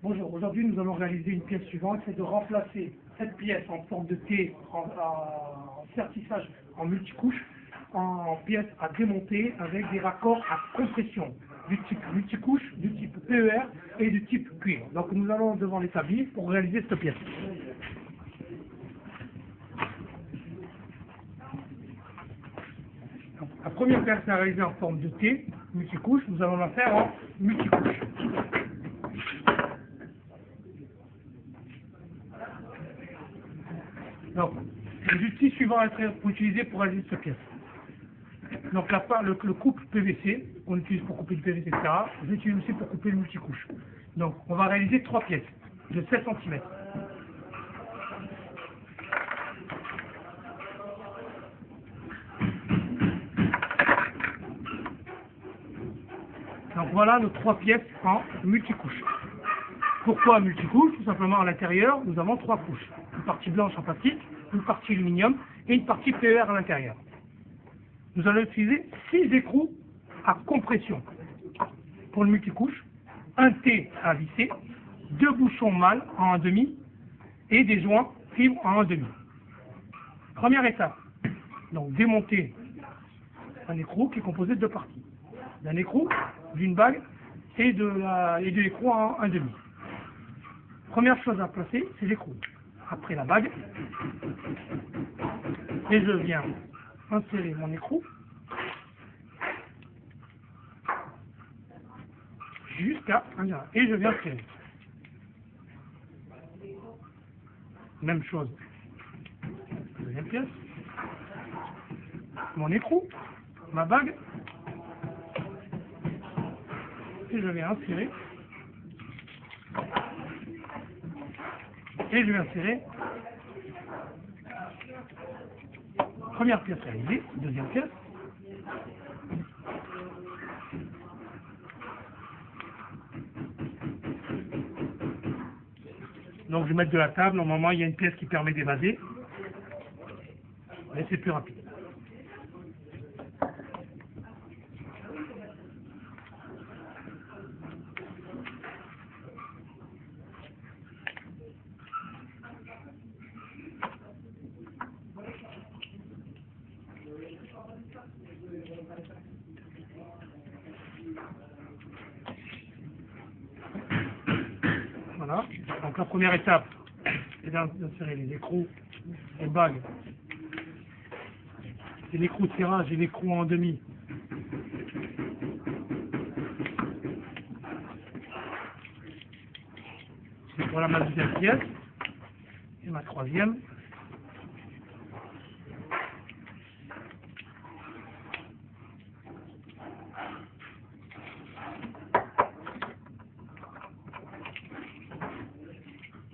Bonjour, aujourd'hui nous allons réaliser une pièce suivante, c'est de remplacer cette pièce en forme de T en sertissage en multicouche en pièce à démonter avec des raccords à compression du type multicouche, du type PER et du type cuivre. Donc nous allons devant l'établi pour réaliser cette pièce. Donc, la première pièce est réalisée en forme de T multicouche, nous allons la faire en multicouche. Donc, les outils suivants à être utilisés pour réaliser cette pièce. Donc, le coupe PVC, qu'on utilise pour couper le PVC, etc. Je l'utilise aussi pour couper le multicouche. Donc, on va réaliser 3 pièces de 7 cm. Donc, voilà nos 3 pièces en multicouche. Pourquoi multicouche? Tout simplement, à l'intérieur, nous avons 3 couches. Une partie blanche en plastique, une partie aluminium et une partie PER à l'intérieur. Nous allons utiliser 6 écrous à compression pour le multicouche, un T à visser, 2 bouchons mâles en 1,5 et des joints fibres en 1,5. Première étape, donc démonter un écrou qui est composé de 2 parties. D'un écrou, d'une bague et de l'écrou en 1,5. Première chose à placer, c'est l'écrou. Après la bague, et je viens insérer mon écrou jusqu'à et je viens serrer. Même chose. Deuxième pièce. Mon écrou, ma bague, et je viens insérer. Et je viens serrer. Première pièce réalisée, deuxième pièce. Donc je vais mettre de la table, normalement il y a une pièce qui permet d'évaser, mais c'est plus rapide. Voilà, donc la première étape, c'est d'insérer les écrous, les bagues, et l'écrou de serrage et l'écrou en 1,5. C'est voilà ma deuxième pièce, et ma troisième.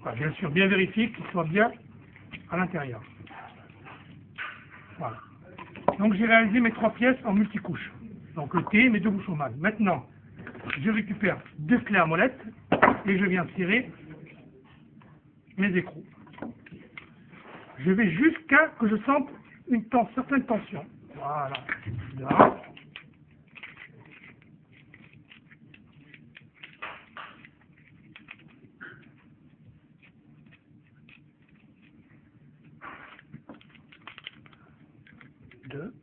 Voilà, bien sûr, bien vérifier qu'il soit bien à l'intérieur. Voilà. Donc j'ai réalisé mes 3 pièces en multicouche. Donc le T, mes 2 bouchons mâles. Maintenant, je récupère 2 clés à molette et je viens serrer mes écrous. Je vais jusqu'à que je sente une certaine tension. Voilà. Là. 2.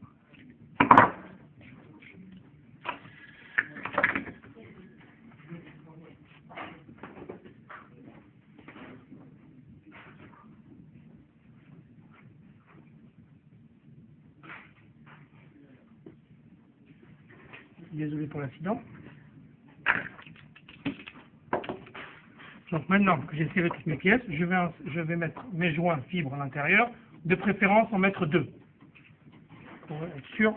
Désolé pour l'incident. Donc maintenant que j'ai serré toutes mes pièces, je vais mettre mes joints fibres à l'intérieur, de préférence en mettre 2. Pour être sûr.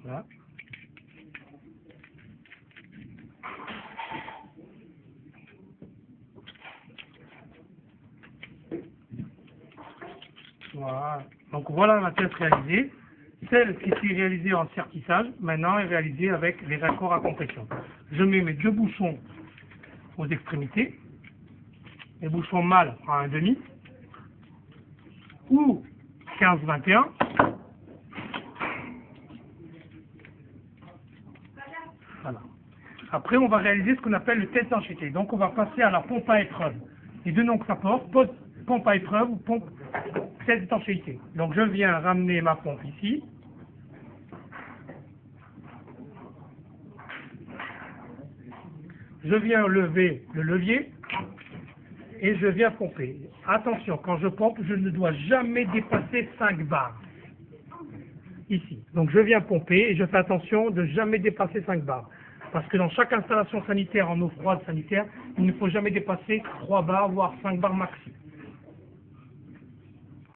Voilà. Voilà. Donc voilà la pièce réalisée. Celle qui s'est réalisée en sertissage, maintenant est réalisée avec les raccords à compression. Je mets mes 2 bouchons aux extrémités, les bouchons mâles à 1,5 ou 15-21 Voilà. Après, on va réaliser ce qu'on appelle le test d'étanchéité. Donc, on va passer à la pompe à épreuve. Les deux noms que ça porte, pompe à épreuve ou pompe test d'étanchéité. Donc, je viens ramener ma pompe ici. Je viens lever le levier et je viens pomper. Attention, quand je pompe, je ne dois jamais dépasser 5 bars. Ici. Donc, je viens pomper et je fais attention de jamais dépasser 5 bars. Parce que dans chaque installation sanitaire en eau froide sanitaire, il ne faut jamais dépasser 3 bars, voire 5 bars maxi.